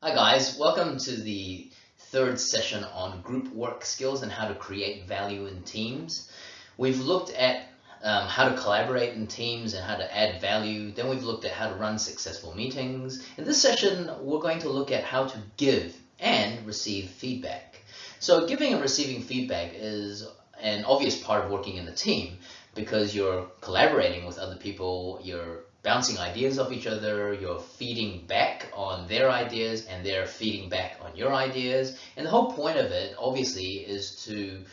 Hi guys, welcome to the third session on group work skills and how to create value in teams. We've looked at how to collaborate in teams and how to add value. Then we've looked at how to run successful meetings. In this session, we're going to look at how to give and receive feedback. So giving and receiving feedback is an obvious part of working in a team because you're collaborating with other people, you're bouncing ideas off each other, you're feeding back on their ideas and they're feeding back on your ideas. And the whole point of it obviously is to,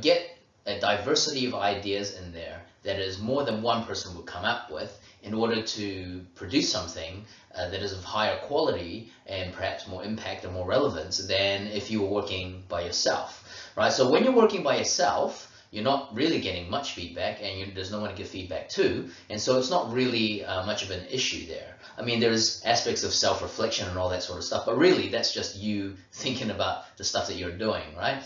get a diversity of ideas in there that is more than one person would come up with in order to produce something that is of higher quality and perhaps more impact and more relevance than if you were working by yourself, right? So when you're working by yourself, you're not really getting much feedback and there's no one to give feedback to, and so it's not really much of an issue there. I mean, there's aspects of self-reflection and all that sort of stuff, but really that's just you thinking about the stuff that you're doing, right?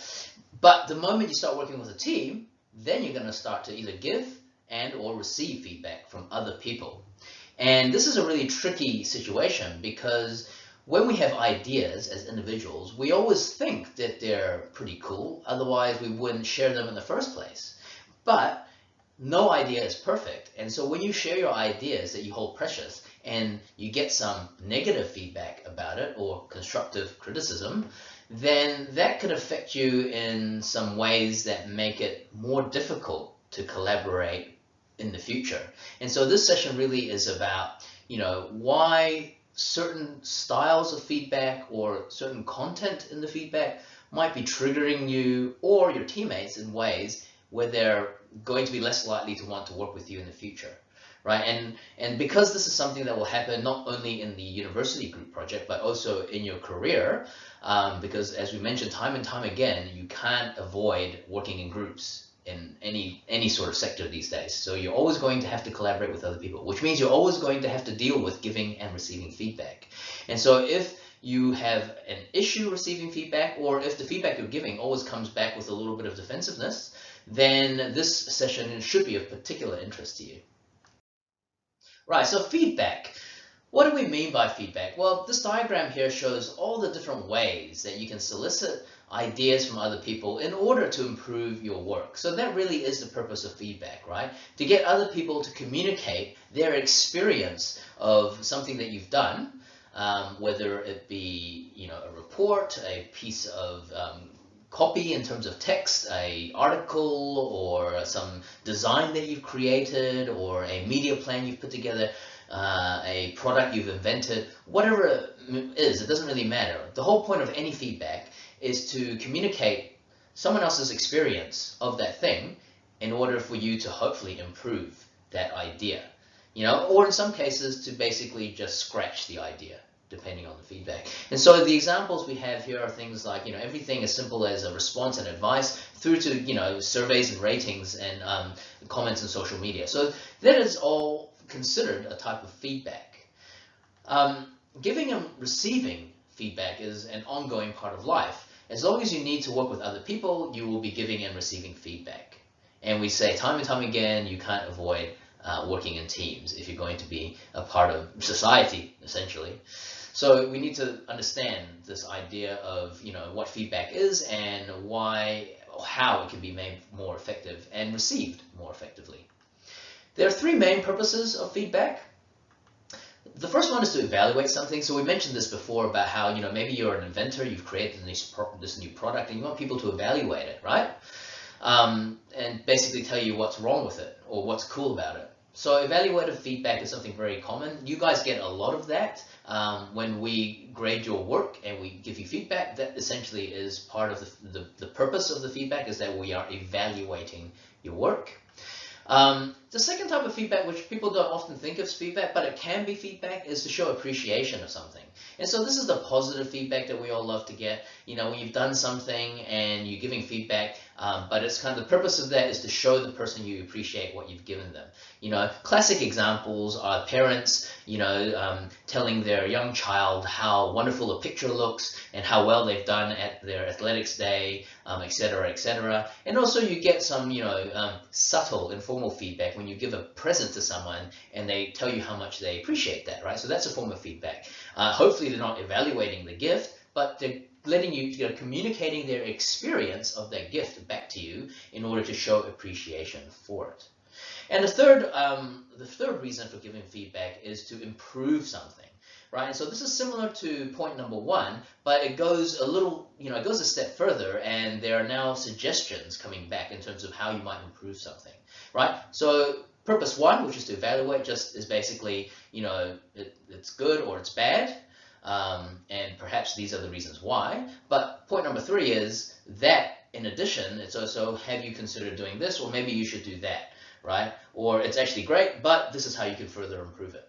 But the moment you start working with a team, then you're going to start to either give and or receive feedback from other people. And this is a really tricky situation because when we have ideas as individuals, we always think that they're pretty cool, otherwise we wouldn't share them in the first place. But no idea is perfect, and so when you share your ideas that you hold precious and you get some negative feedback about it or constructive criticism, then that could affect you in some ways that make it more difficult to collaborate in the future. And so this session really is about, why certain styles of feedback or certain content in the feedback might be triggering you or your teammates in ways where they're going to be less likely to want to work with you in the future, right? And because this is something that will happen not only in the university group project but also in your career, because as we mentioned time and time again, you can't avoid working in groups in any sort of sector these days. So you're always going to have to collaborate with other people, which means you're always going to have to deal with giving and receiving feedback. And so if you have an issue receiving feedback, or if the feedback you're giving always comes back with a little bit of defensiveness, then this session should be of particular interest to you. Right, so feedback. What do we mean by feedback? Well, this diagram here shows all the different ways that you can solicit ideas from other people in order to improve your work. So that really is the purpose of feedback, right? To get other people to communicate their experience of something that you've done, whether it be, a report, a piece of copy in terms of text, a article, or some design that you've created, or a media plan you've put together, a product you've invented, whatever it is, it doesn't really matter. The whole point of any feedback is to communicate someone else's experience of that thing in order for you to hopefully improve that idea, or in some cases to basically just scratch the idea, depending on the feedback. And so the examples we have here are things like, everything as simple as a response and advice through to, surveys and ratings and comments on social media. So that is all considered a type of feedback. Giving and receiving feedback is an ongoing part of life. As long as you need to work with other people, you will be giving and receiving feedback. And we say time and time again, you can't avoid working in teams if you're going to be a part of society, essentially. So we need to understand this idea of, what feedback is and how it can be made more effective and received more effectively. There are three main purposes of feedback. The first one is to evaluate something. So we mentioned this before about how, maybe you're an inventor, you've created this new product and you want people to evaluate it, right? And basically tell you what's wrong with it or what's cool about it. So evaluative feedback is something very common. You guys get a lot of that when we grade your work and we give you feedback. That essentially is part of the purpose of the feedback, is that we are evaluating your work. The second type of feedback, which people don't often think of as feedback, but it can be feedback, is to show appreciation of something. And so this is the positive feedback that we all love to get. When you've done something and you're giving feedback, but it's kind of the purpose of that is to show the person you appreciate what you've given them. Classic examples are parents, telling their young child how wonderful a picture looks and how well they've done at their athletics day, etc., etc. And also you get some, subtle, informal feedback when when you give a present to someone and they tell you how much they appreciate that, right? So that's a form of feedback. Hopefully they're not evaluating the gift, but they're letting you, communicating their experience of that gift back to you in order to show appreciation for it. And the third reason for giving feedback is to improve something. Right, and so this is similar to point number 1, but it goes a little, it goes a step further, and there are now suggestions coming back in terms of how you might improve something, right? So purpose 1, which is to evaluate, just is basically, it's good or it's bad, and perhaps these are the reasons why. But point number 3 is that, in addition, it's also, have you considered doing this, or maybe you should do that, right? Or it's actually great, but this is how you can further improve it.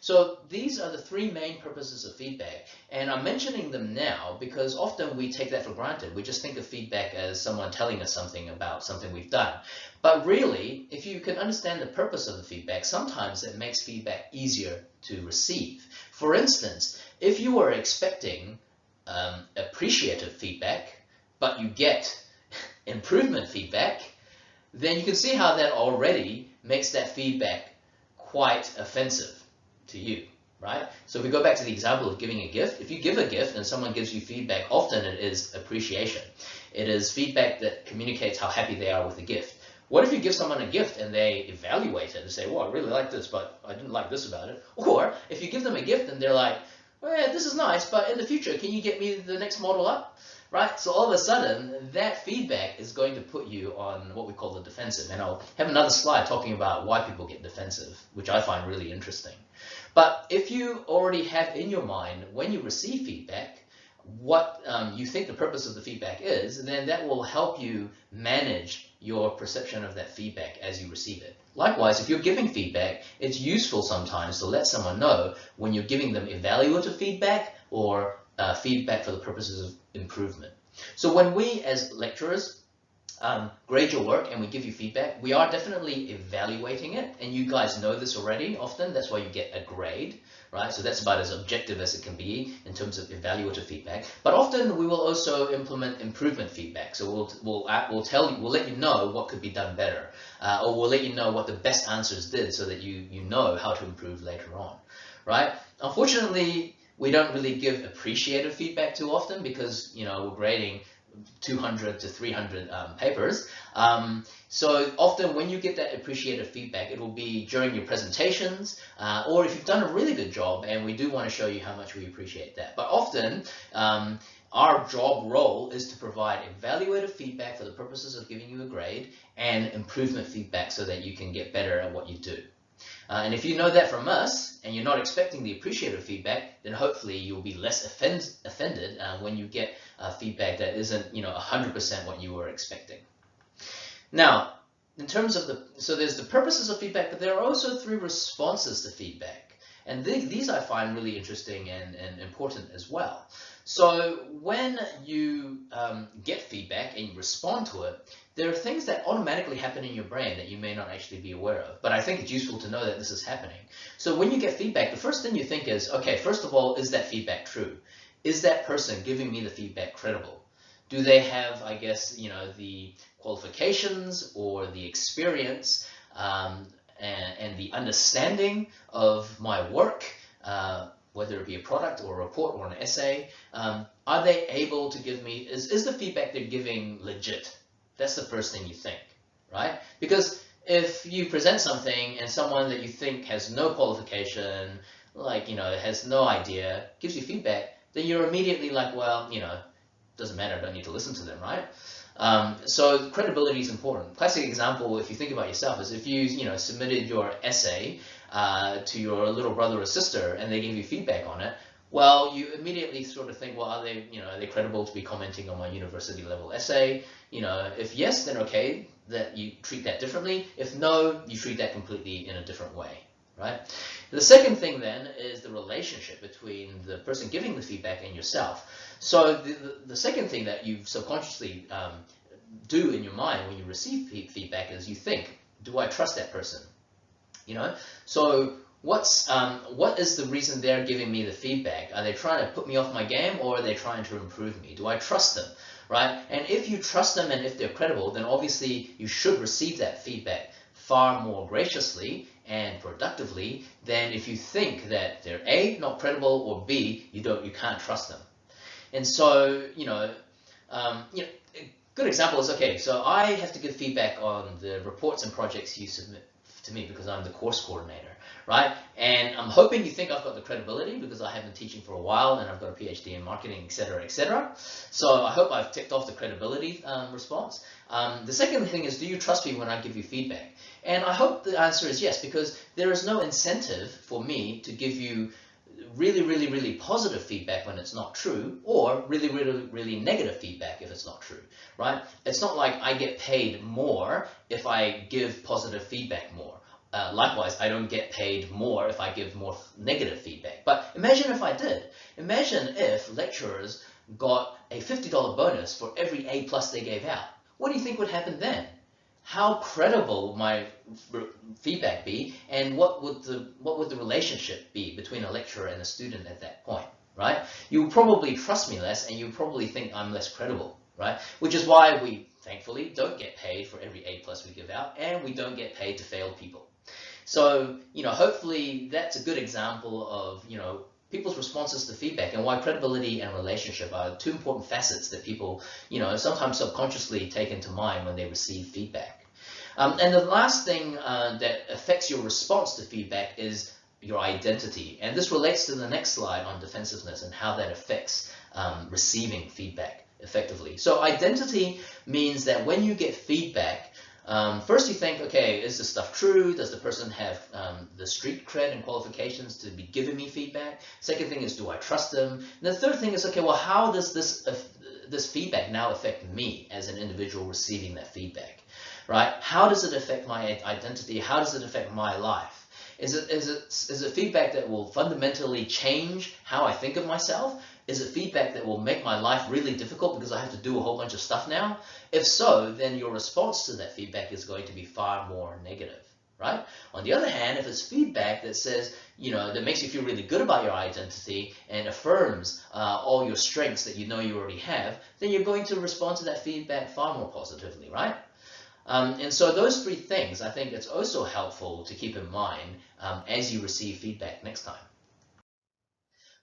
So these are the 3 main purposes of feedback, and I'm mentioning them now because often we take that for granted. We just think of feedback as someone telling us something about something we've done. But really, if you can understand the purpose of the feedback, sometimes it makes feedback easier to receive. For instance, if you were expecting appreciative feedback, but you get improvement feedback, then you can see how that already makes that feedback quite offensive to you, right? So if we go back to the example of giving a gift, if you give a gift and someone gives you feedback, often it is appreciation. It is feedback that communicates how happy they are with the gift. What if you give someone a gift and they evaluate it and say, well, I really like this, but I didn't like this about it? Or if you give them a gift and they're like, well, yeah, this is nice, but in the future, can you get me the next model up? Right? So all of a sudden, that feedback is going to put you on what we call the defensive. And I'll have another slide talking about why people get defensive, which I find really interesting. But if you already have in your mind, when you receive feedback, what you think the purpose of the feedback is, then that will help you manage your perception of that feedback as you receive it. Likewise, if you're giving feedback, it's useful sometimes to let someone know when you're giving them evaluative feedback or feedback for the purposes of improvement. So when we as lecturers grade your work and we give you feedback, we are definitely evaluating it, and you guys know this already often. That's why you get a grade, right? So that's about as objective as it can be in terms of evaluative feedback. But often we will also implement improvement feedback. So we'll let you know what could be done better, or we'll let you know what the best answers did so that you know how to improve later on, right? Unfortunately, we don't really give appreciative feedback too often because we're grading 200 to 300 papers. So often when you get that appreciative feedback, it will be during your presentations, or if you've done a really good job, and we do want to show you how much we appreciate that. But often our job role is to provide evaluative feedback for the purposes of giving you a grade and improvement feedback so that you can get better at what you do. And if you know that from us, and you're not expecting the appreciative feedback, then hopefully you'll be less offended when you get feedback that isn't, 100% what you were expecting. Now, in terms of so there's the purposes of feedback, but there are also 3 responses to feedback. And these I find really interesting and important as well. So when you get feedback and you respond to it, there are things that automatically happen in your brain that you may not actually be aware of. But I think it's useful to know that this is happening. So when you get feedback, the first thing you think is, okay, first of all, is that feedback true? Is that person giving me the feedback credible? Do they have, I guess, the qualifications or the experience and the understanding of my work, whether it be a product or a report or an essay? Are they able to give me, is the feedback they're giving legit? That's the first thing you think, right? Because if you present something and someone that you think has no qualification, has no idea, gives you feedback, then you're immediately like, well, doesn't matter, I don't need to listen to them, right? So credibility is important. Classic example, if you think about yourself, is if you, submitted your essay to your little brother or sister and they give you feedback on it, well, you immediately sort of think, well, are they credible to be commenting on my university level essay? If yes, then okay, that you treat that differently. If no, you treat that completely in a different way, right? The second thing then is the relationship between the person giving the feedback and yourself. So the second thing that you subconsciously do in your mind when you receive feedback is you think, do I trust that person? So what is the reason they're giving me the feedback? Are they trying to put me off my game, or are they trying to improve me? Do I trust them, right? And if you trust them and if they're credible, then obviously you should receive that feedback far more graciously and productively than if you think that they're A, not credible, or B, you can't trust them. And so, a good example is, okay, so I have to give feedback on the reports and projects you submit to me because I'm the course coordinator, right? And I'm hoping you think I've got the credibility because I have been teaching for a while and I've got a PhD in marketing, etc., etc. So I hope I've ticked off the credibility response. The second thing is, do you trust me when I give you feedback? And I hope the answer is yes, because there is no incentive for me to give you really, really, really positive feedback when it's not true, or really, really, really negative feedback if it's not true, right? It's not like I get paid more if I give positive feedback more. Likewise, I don't get paid more if I give more negative feedback. But imagine if I did. Imagine if lecturers got a $50 bonus for every A+ they gave out. What do you think would happen then? How credible would my feedback be, and what would the relationship be between a lecturer and a student at that point, right? You would probably trust me less, and you probably think I'm less credible, right? Which is why we, thankfully, don't get paid for every A+ we give out, and we don't get paid to fail people. So, hopefully that's a good example of, people's responses to feedback and why credibility and relationship are two important facets that people, sometimes subconsciously take into mind when they receive feedback. And the last thing that affects your response to feedback is your identity. And this relates to the next slide on defensiveness and how that affects receiving feedback effectively. So identity means that when you get feedback, first you think, okay, is this stuff true? Does the person have the street cred and qualifications to be giving me feedback? Second thing is, do I trust them? And the third thing is, okay, well, how does this feedback now affect me as an individual receiving that feedback, right? How does it affect my identity? How does it affect my life? Is it feedback that will fundamentally change how I think of myself? Is it feedback that will make my life really difficult because I have to do a whole bunch of stuff now? If so, then your response to that feedback is going to be far more negative, right? On the other hand, if it's feedback that says, that makes you feel really good about your identity and affirms all your strengths that you already have, then you're going to respond to that feedback far more positively, right? And so those three things, I think it's also helpful to keep in mind as you receive feedback next time.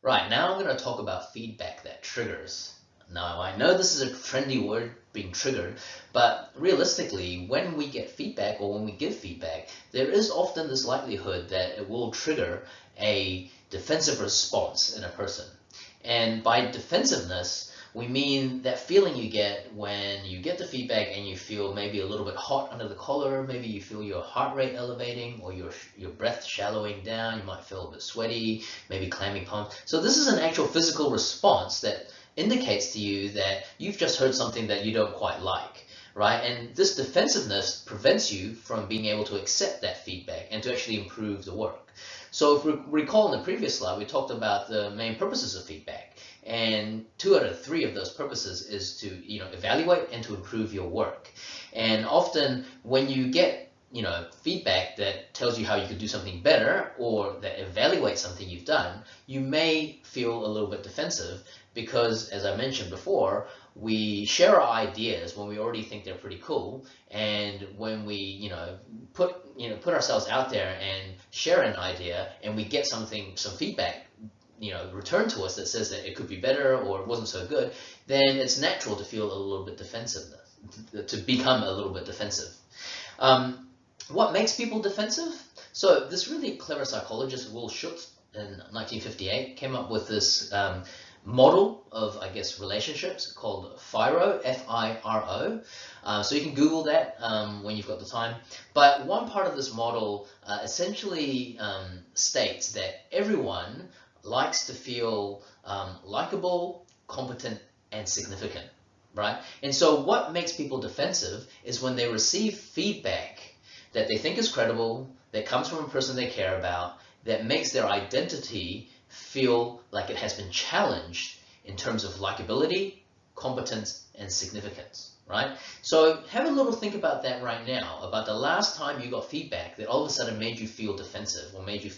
Right, now I'm going to talk about feedback that triggers. Now, I know this is a trendy word, being triggered, but realistically, when we get feedback or when we give feedback, there is often this likelihood that it will trigger a defensive response in a person. And by defensiveness, we mean that feeling you get when you get the feedback and you feel maybe a little bit hot under the collar, maybe you feel your heart rate elevating or your breath shallowing down, you might feel a bit sweaty, maybe clammy palms. So this is an actual physical response that indicates to you that you've just heard something that you don't quite like, right? And this defensiveness prevents you from being able to accept that feedback and to actually improve the work. So if we recall in the previous slide, we talked about the main purposes of feedback. And 2 out of 3 of those purposes is to evaluate and to improve your work. And often when you get feedback that tells you how you could do something better or that evaluates something you've done, you may feel a little bit defensive because, as I mentioned before, we share our ideas when we already think they're pretty cool, and when we put ourselves out there and share an idea and we get some feedback returned to us that says that it could be better or it wasn't so good, then it's natural to feel a little bit defensive, to become a little bit defensive. What makes people defensive? So this really clever psychologist, Will Schutz, in 1958, came up with this model of, I guess, relationships called FIRO, F-I-R-O. So you can Google that when you've got the time. But one part of this model essentially states that everyone likes to feel likable, competent, and significant, right? And so what makes people defensive is when they receive feedback that they think is credible, that comes from a person they care about, that makes their identity feel like it has been challenged in terms of likability, competence, and significance, right? So have a little think about that right now, about the last time you got feedback that all of a sudden made you feel defensive or made you,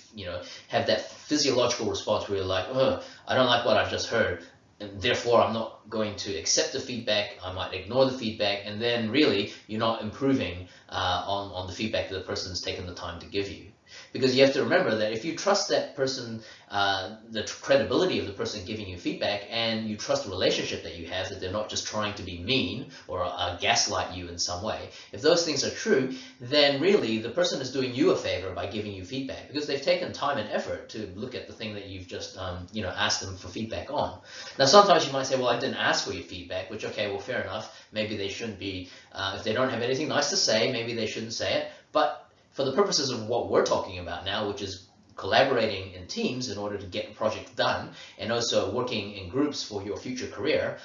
have that physiological response where you're like, oh, I don't like what I've just heard. and therefore I'm not going to accept the feedback, I might ignore the feedback, and then really you're not improving on the feedback that the person's taken the time to give you. Because you have to remember that if you trust that person, the credibility of the person giving you feedback, and you trust the relationship that you have, that they're not just trying to be mean or gaslight you in some way, if those things are true, then really the person is doing you a favor by giving you feedback, because they've taken time and effort to look at the thing that you've just asked them for feedback on. Now sometimes you might say, well, I didn't ask for your feedback, which, okay, well, fair enough, maybe they shouldn't be, if they don't have anything nice to say, maybe they shouldn't say it. But for the purposes of what we're talking about now, which is collaborating in teams in order to get a project done, and also working in groups for your future career,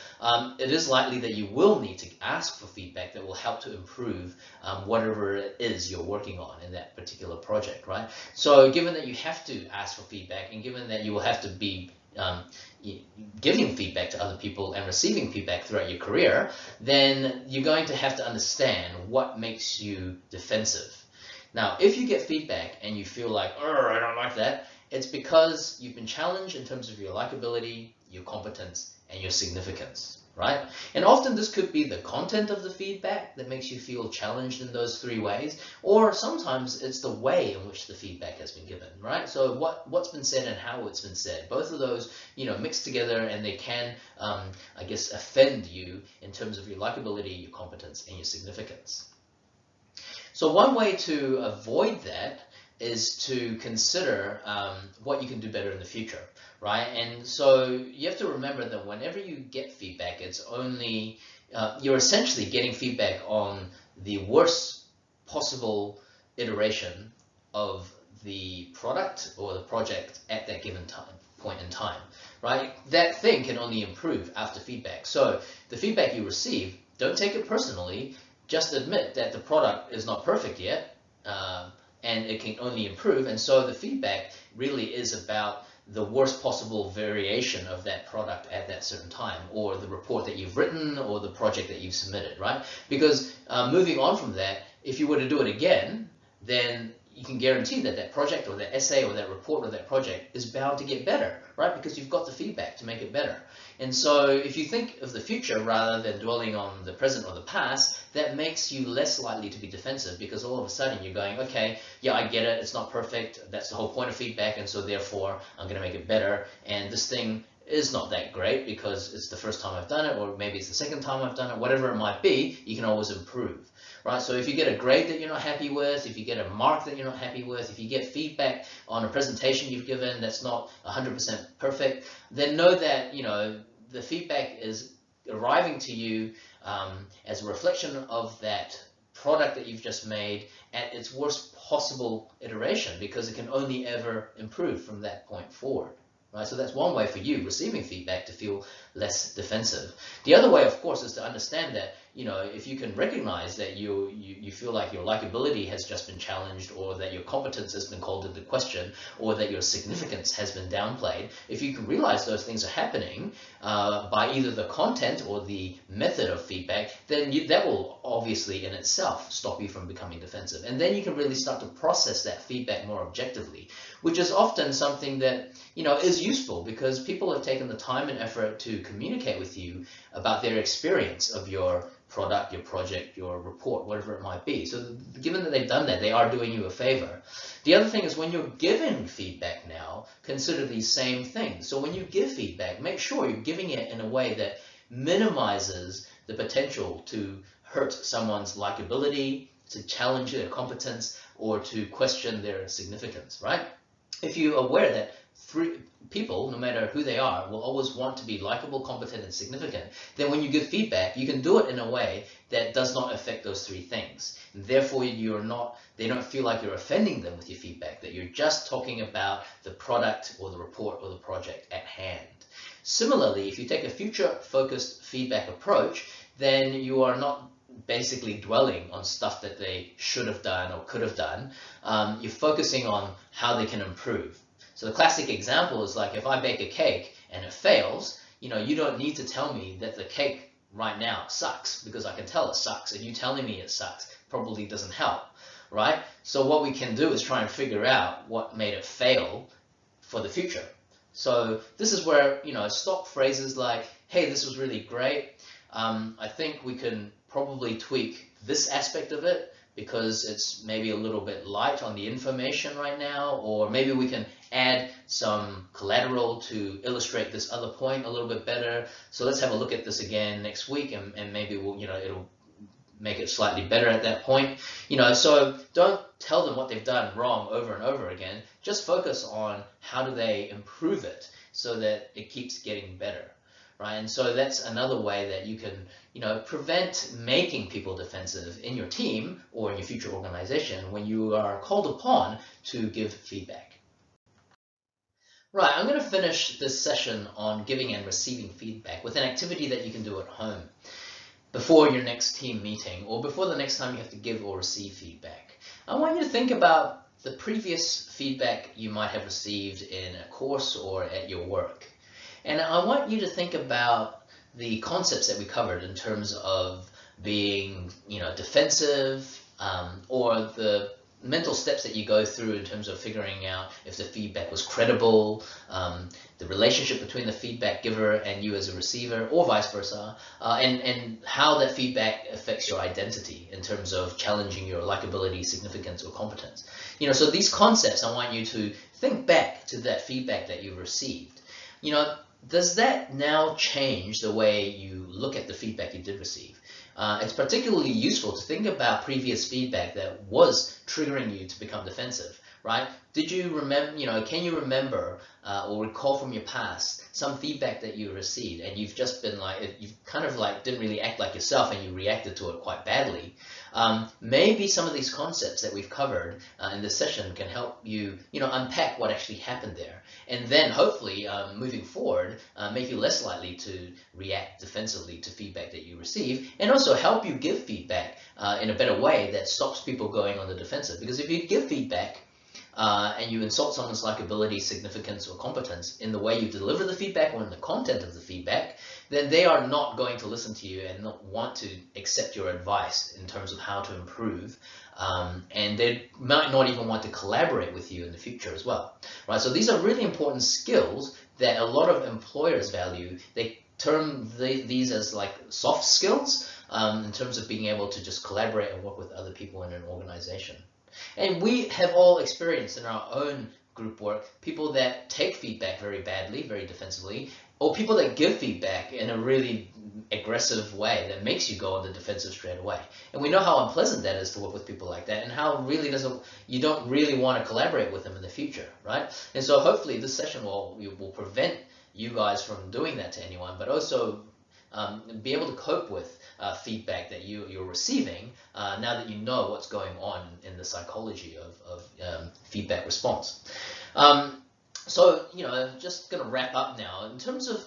it is likely that you will need to ask for feedback that will help to improve whatever it is you're working on in that particular project, right? So given that you have to ask for feedback, and given that you will have to be giving feedback to other people and receiving feedback throughout your career, then you're going to have to understand what makes you defensive. Now, if you get feedback and you feel like, I don't like that, it's because you've been challenged in terms of your likability, your competence, and your significance, right? And often this could be the content of the feedback that makes you feel challenged in those three ways, or sometimes it's the way in which the feedback has been given, right? So what's been said and how it's been said. Both of those, mix together, and they can, I guess, offend you in terms of your likability, your competence, and your significance. So one way to avoid that is to consider what you can do better in the future, right? And so you have to remember that whenever you get feedback, it's only, you're essentially getting feedback on the worst possible iteration of the product or the project at that given point in time, right? That thing can only improve after feedback. So the feedback you receive, don't take it personally. Just admit that the product is not perfect yet, and it can only improve. And so the feedback really is about the worst possible variation of that product at that certain time, or the report that you've written, or the project that you've submitted, right? Because moving on from that, if you were to do it again, then you can guarantee that that project or that essay or that report or that project is bound to get better, right? Because you've got the feedback to make it better. And so if you think of the future rather than dwelling on the present or the past, that makes you less likely to be defensive, because all of a sudden you're going, okay, yeah, I get it, it's not perfect, that's the whole point of feedback, and so therefore I'm going to make it better. And this thing is not that great because it's the first time I've done it, or maybe it's the second time I've done it, whatever it might be, you can always improve. Right, so if you get a grade that you're not happy with, if you get a mark that you're not happy with, if you get feedback on a presentation you've given that's not 100% perfect, then know that the feedback is arriving to you as a reflection of that product that you've just made at its worst possible iteration, because it can only ever improve from that point forward. Right, so that's one way for you receiving feedback to feel less defensive. The other way, of course, is to understand that if you can recognize that you feel like your likability has just been challenged, or that your competence has been called into question, or that your significance has been downplayed, if you can realize those things are happening by either the content or the method of feedback, then that will obviously in itself stop you from becoming defensive. And then you can really start to process that feedback more objectively, which is often something that is useful, because people have taken the time and effort to communicate with you about their experience of your product, your project, your report, whatever it might be. So given that they've done that, they are doing you a favor. The other thing is, when you're giving feedback now, consider these same things. So when you give feedback, make sure you're giving it in a way that minimizes the potential to hurt someone's likability, to challenge their competence, or to question their significance, right? If you're aware that people, no matter who they are, will always want to be likable, competent, and significant, then when you give feedback, you can do it in a way that does not affect those three things. And therefore, they don't feel like you're offending them with your feedback, that you're just talking about the product or the report or the project at hand. Similarly, if you take a future-focused feedback approach, then you are not basically dwelling on stuff that they should have done or could have done. You're focusing on how they can improve. So the classic example is like, if I bake a cake and it fails, you don't need to tell me that the cake right now sucks, because I can tell it sucks, and you telling me it sucks probably doesn't help, right? So what we can do is try and figure out what made it fail for the future. So this is where, stock phrases like, hey, this was really great. I think we can probably tweak this aspect of it because it's maybe a little bit light on the information right now, or maybe we can add some collateral to illustrate this other point a little bit better. So let's have a look at this again next week, and maybe we'll, it'll make it slightly better at that point. So don't tell them what they've done wrong over and over again. Just focus on how do they improve it so that it keeps getting better. Right? And so that's another way that you can, prevent making people defensive in your team or in your future organization when you are called upon to give feedback. Right, I'm going to finish this session on giving and receiving feedback with an activity that you can do at home before your next team meeting or before the next time you have to give or receive feedback. I want you to think about the previous feedback you might have received in a course or at your work. And I want you to think about the concepts that we covered in terms of being, defensive, or the mental steps that you go through in terms of figuring out if the feedback was credible, the relationship between the feedback giver and you as a receiver, or vice versa, and how that feedback affects your identity in terms of challenging your likability, significance, or competence. So these concepts, I want you to think back to that feedback that you received. Does that now change the way you look at the feedback you did receive? It's particularly useful to think about previous feedback that was triggering you to become defensive, right? Did you remember, can you remember or recall from your past some feedback that you received and you've just been like, you've kind of like didn't really act like yourself and you reacted to it quite badly? Maybe some of these concepts that we've covered in this session can help you, unpack what actually happened there. And then hopefully moving forward, make you less likely to react defensively to feedback that you receive, and also help you give feedback in a better way that stops people going on the defensive. Because if you give feedback and you insult someone's likability, significance, or competence in the way you deliver the feedback or in the content of the feedback, then they are not going to listen to you and not want to accept your advice in terms of how to improve. And they might not even want to collaborate with you in the future as well. Right? So these are really important skills that a lot of employers value. They term these as like soft skills in terms of being able to just collaborate and work with other people in an organization. And we have all experienced in our own group work people that take feedback very badly, very defensively, or people that give feedback in a really aggressive way that makes you go on the defensive straight away. And we know how unpleasant that is to work with people like that, and how you don't really want to collaborate with them in the future, right? And so hopefully this session will prevent you guys from doing that to anyone, but also be able to cope with feedback that you're receiving now that you know what's going on in the psychology of feedback response. So, just going to wrap up now. In terms of,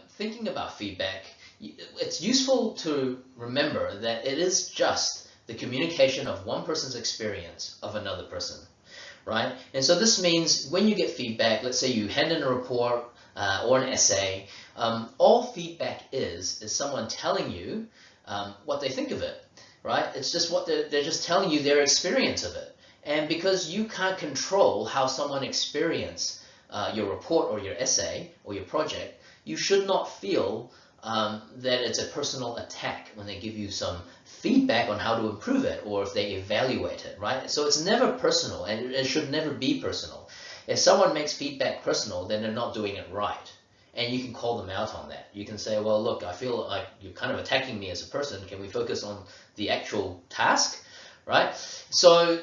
thinking about feedback, it's useful to remember that it is just the communication of one person's experience of another person, right? And so this means when you get feedback, let's say you hand in a report or an essay, all feedback is someone telling you what they think of it, right? It's just what they're just telling you their experience of it. And because you can't control how someone experiences your report or your essay or your project, you should not feel that it's a personal attack when they give you some feedback on how to improve it or if they evaluate it, right? So it's never personal, and it should never be personal. If someone makes feedback personal, then they're not doing it right. And you can call them out on that. You can say, well, look, I feel like you're kind of attacking me as a person. Can we focus on the actual task, right? So,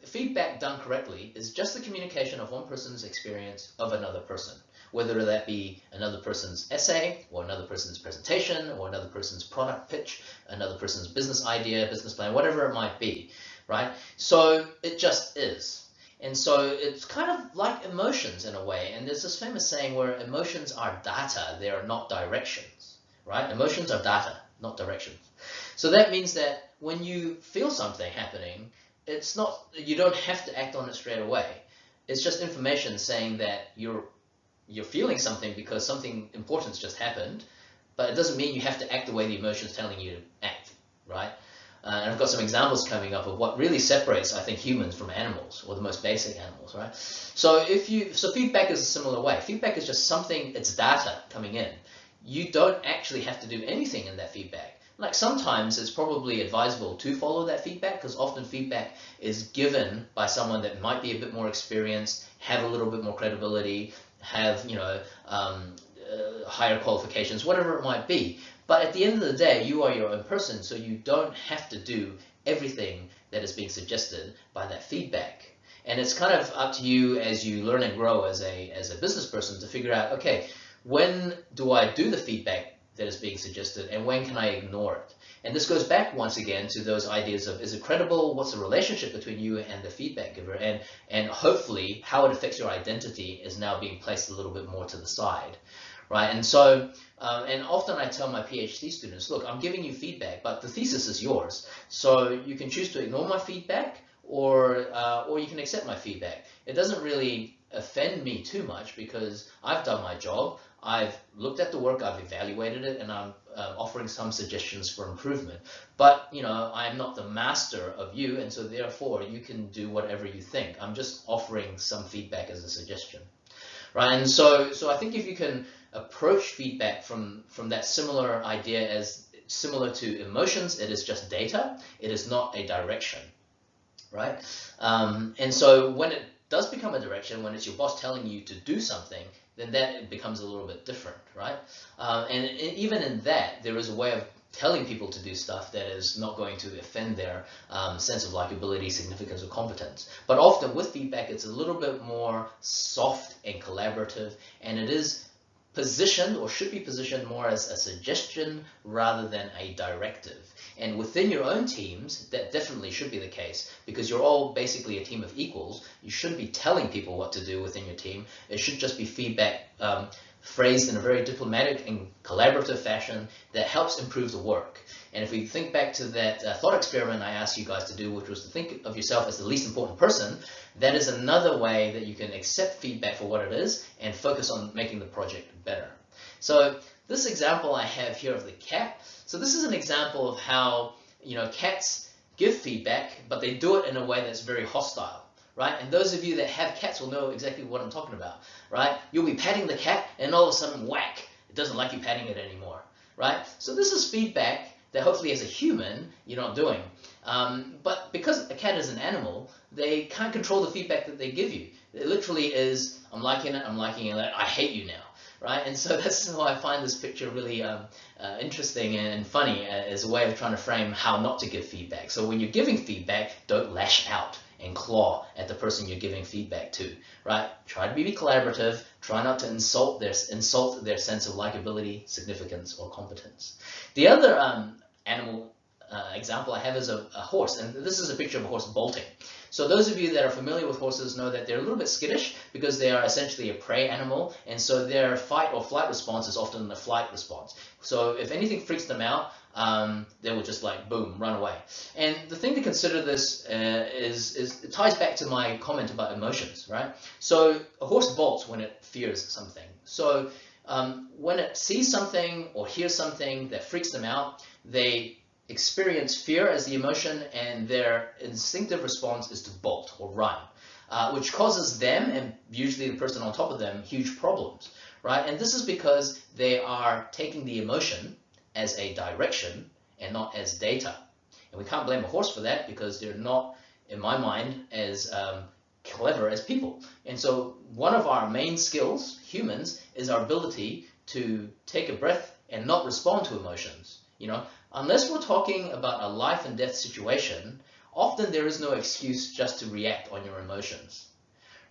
feedback done correctly is just the communication of one person's experience of another person, whether that be another person's essay or another person's presentation or another person's product pitch, another person's business idea, business plan, whatever it might be, right? So it just is. And so it's kind of like emotions in a way. And there's this famous saying where emotions are data, they are not directions, right? Emotions are data, not directions. So that means that when you feel something happening, it's not, you don't have to act on it straight away. It's just information saying that you're feeling something because something important's just happened, but it doesn't mean you have to act the way the emotion's telling you to act, right? And I've got some examples coming up of what really separates, I think, humans from animals, or the most basic animals, right? So feedback is a similar way. Feedback is just something, it's data coming in. You don't actually have to do anything in that feedback. Like sometimes it's probably advisable to follow that feedback, because often feedback is given by someone that might be a bit more experienced, have a little bit more credibility, have, higher qualifications, whatever it might be. But at the end of the day, you are your own person, so you don't have to do everything that is being suggested by that feedback. And it's kind of up to you as you learn and grow as a business person to figure out, okay, when do I do the feedback that is being suggested, and when can I ignore it? And this goes back once again to those ideas of, is it credible? What's the relationship between you and the feedback giver? And hopefully how it affects your identity is now being placed a little bit more to the side, right? And so, and often I tell my PhD students, look, I'm giving you feedback, but the thesis is yours. So you can choose to ignore my feedback, or you can accept my feedback. It doesn't really offend me too much, because I've done my job. I've looked at the work, I've evaluated it, and I'm offering some suggestions for improvement. But, I am not the master of you, and so therefore you can do whatever you think. I'm just offering some feedback as a suggestion, right? And so I think if you can approach feedback from that similar idea as similar to emotions, it is just data, it is not a direction, right? And so when it does become a direction, when it's your boss telling you to do something, then that becomes a little bit different, right? And even in that, there is a way of telling people to do stuff that is not going to offend their sense of likability, significance, or competence. But often with feedback, it's a little bit more soft and collaborative, and it is positioned, or should be positioned, more as a suggestion rather than a directive. And within your own teams, that definitely should be the case, because you're all basically a team of equals. You shouldn't be telling people what to do within your team. It should just be feedback phrased in a very diplomatic and collaborative fashion that helps improve the work. And if we think back to that thought experiment I asked you guys to do, which was to think of yourself as the least important person, that is another way that you can accept feedback for what it is and focus on making the project better. So this example I have here of the cat. So this is an example of how, cats give feedback, but they do it in a way that's very hostile, right? And those of you that have cats will know exactly what I'm talking about, right? You'll be patting the cat, and all of a sudden, whack, it doesn't like you patting it anymore, right? So this is feedback that hopefully as a human, you're not doing. But because a cat is an animal, they can't control the feedback that they give you. It literally is, I'm liking it, I hate you now, right? And so that's why I find this picture really interesting and funny as a way of trying to frame how not to give feedback. So when you're giving feedback, don't lash out and claw at the person you're giving feedback to, right? Try to be collaborative. Try not to insult their sense of likability, significance, or competence. The other animal example I have is a horse, and this is a picture of a horse bolting. So those of you that are familiar with horses know that they're a little bit skittish, because they are essentially a prey animal, and so their fight or flight response is often a flight response. So if anything freaks them out, they will just like boom, run away. And the thing to consider this is it ties back to my comment about emotions, right? So a horse bolts when it fears something. So when it sees something or hears something that freaks them out, they experience fear as the emotion, and their instinctive response is to bolt or run, which causes them, and usually the person on top of them, huge problems, right? And this is because they are taking the emotion as a direction and not as data. And we can't blame a horse for that, because they're not, in my mind, as clever as people. And so one of our main skills, humans, is our ability to take a breath and not respond to emotions. Unless we're talking about a life and death situation, often there is no excuse just to react on your emotions,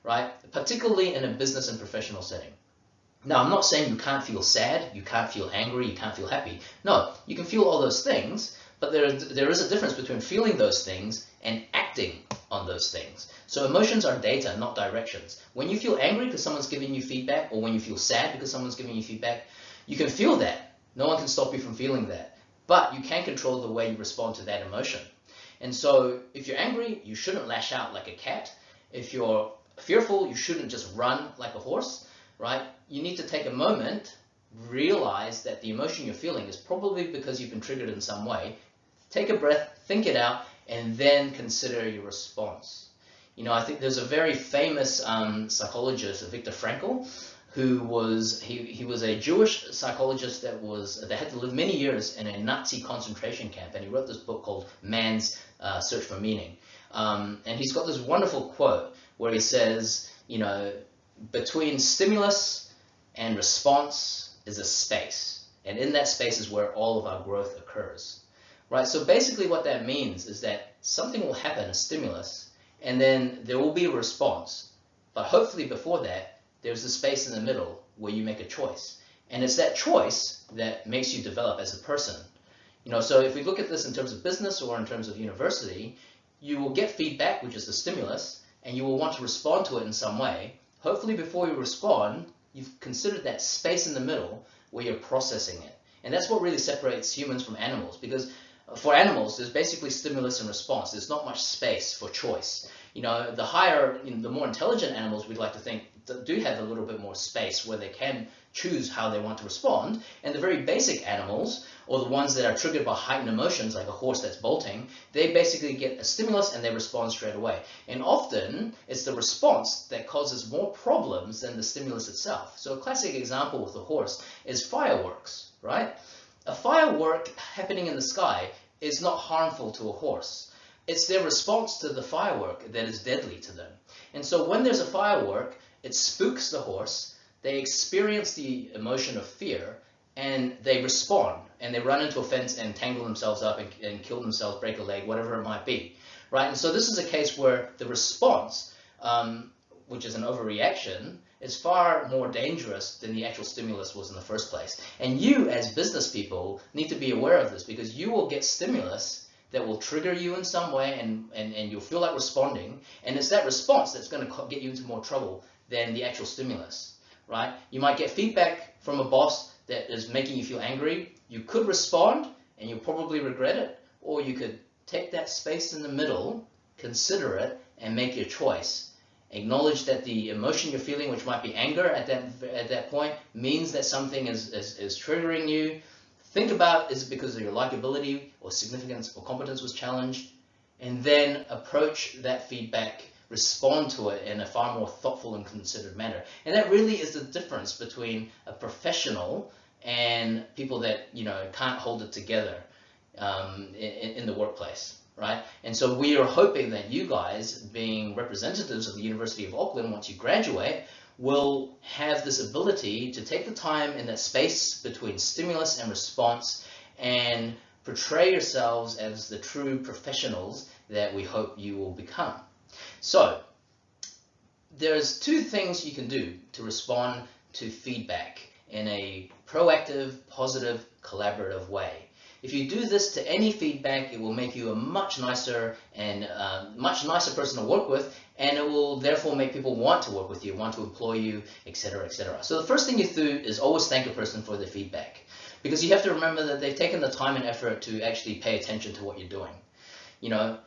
right? Particularly in a business and professional setting. Now, I'm not saying you can't feel sad, you can't feel angry, you can't feel happy. No, you can feel all those things, but there is a difference between feeling those things and acting on those things. So emotions are data, not directions. When you feel angry because someone's giving you feedback, or when you feel sad because someone's giving you feedback, you can feel that. No one can stop you from feeling that. But you can control the way you respond to that emotion. And so if you're angry, you shouldn't lash out like a cat. If you're fearful, you shouldn't just run like a horse, right? You need to take a moment, realize that the emotion you're feeling is probably because you've been triggered in some way. take a breath, think it out, and then consider your response. You know, I think there's a very famous psychologist, Viktor Frankl, who was he was a Jewish psychologist that had to live many years in a Nazi concentration camp, and he wrote this book called Man's Search for Meaning. And he's got this wonderful quote where he says, you know, between stimulus and response is a space, and in that space is where all of our growth occurs, right? So basically what that means is that something will happen, a stimulus, and then there will be a response, but hopefully before that there's a space in the middle where you make a choice, and it's that choice that makes you develop as a person. You know, so if we look at this in terms of business or in terms of university, you will get feedback, which is the stimulus, and you will want to respond to it in some way. Hopefully before you respond, you've considered that space in the middle where you're processing it. And that's what really separates humans from animals, because for animals, there's basically stimulus and response. There's not much space for choice. You know, the more intelligent animals, we'd like to think, do have a little bit more space where they can choose how they want to respond. And the very basic animals, or the ones that are triggered by heightened emotions, like a horse that's bolting, they basically get a stimulus and they respond straight away. And often, it's the response that causes more problems than the stimulus itself. So a classic example with the horse is fireworks, right? A firework happening in the sky is not harmful to a horse. It's their response to the firework that is deadly to them. And so when there's a firework, it spooks the horse, they experience the emotion of fear, and they respond, and they run into a fence and tangle themselves up and kill themselves, break a leg, whatever it might be, right? And so this is a case where the response, which is an overreaction, is far more dangerous than the actual stimulus was in the first place. And you, as business people, need to be aware of this, because you will get stimulus that will trigger you in some way, and you'll feel like responding, and it's that response that's going to get you into more trouble than the actual stimulus, right? You might get feedback from a boss that is making you feel angry. You could respond, and you'll probably regret it, or you could take that space in the middle, consider it, and make your choice. Acknowledge that the emotion you're feeling, which might be anger at that point, means that something is triggering you. Think about, is it because of your likability or significance or competence was challenged? And then approach that feedback, respond to it in a far more thoughtful and considered manner. And that really is the difference between a professional and people that, you know, can't hold it together in the workplace. Right? And so we are hoping that you guys, being representatives of the University of Auckland, once you graduate, will have this ability to take the time in that space between stimulus and response and portray yourselves as the true professionals that we hope you will become. So there's two things you can do to respond to feedback in a proactive, positive, collaborative way. If you do this to any feedback, it will make you a much nicer person to work with, and it will therefore make people want to work with you, want to employ you, etc., etc. So the first thing you do is always thank a person for their feedback, because you have to remember that they've taken the time and effort to actually pay attention to what you're doing. You know,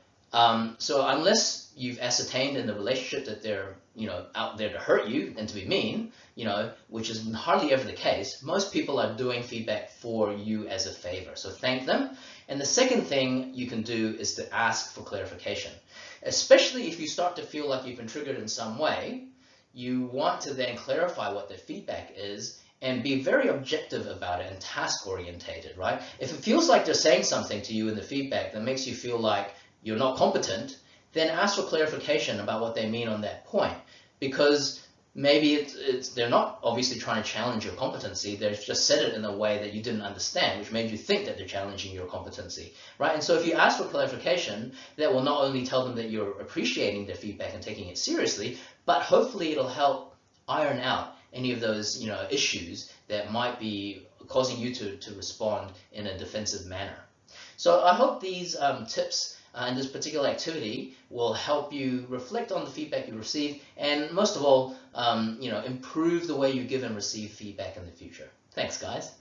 so unless you've ascertained in the relationship that they're, you know, out there to hurt you and to be mean, you know, which is hardly ever the case, most people are doing feedback for you as a favor. So thank them. And the second thing you can do is to ask for clarification. Especially if you start to feel like you've been triggered in some way, you want to then clarify what the feedback is and be very objective about it and task orientated, right? If it feels like they're saying something to you in the feedback that makes you feel like you're not competent, then ask for clarification about what they mean on that point, because maybe they're not obviously trying to challenge your competency, they've just said it in a way that you didn't understand, which made you think that they're challenging your competency, right? And so if you ask for clarification, that will not only tell them that you're appreciating their feedback and taking it seriously, but hopefully it'll help iron out any of those, you know, issues that might be causing you to respond in a defensive manner. So I hope these tips and this particular activity will help you reflect on the feedback you receive, and most of all, you know, improve the way you give and receive feedback in the future. Thanks, guys.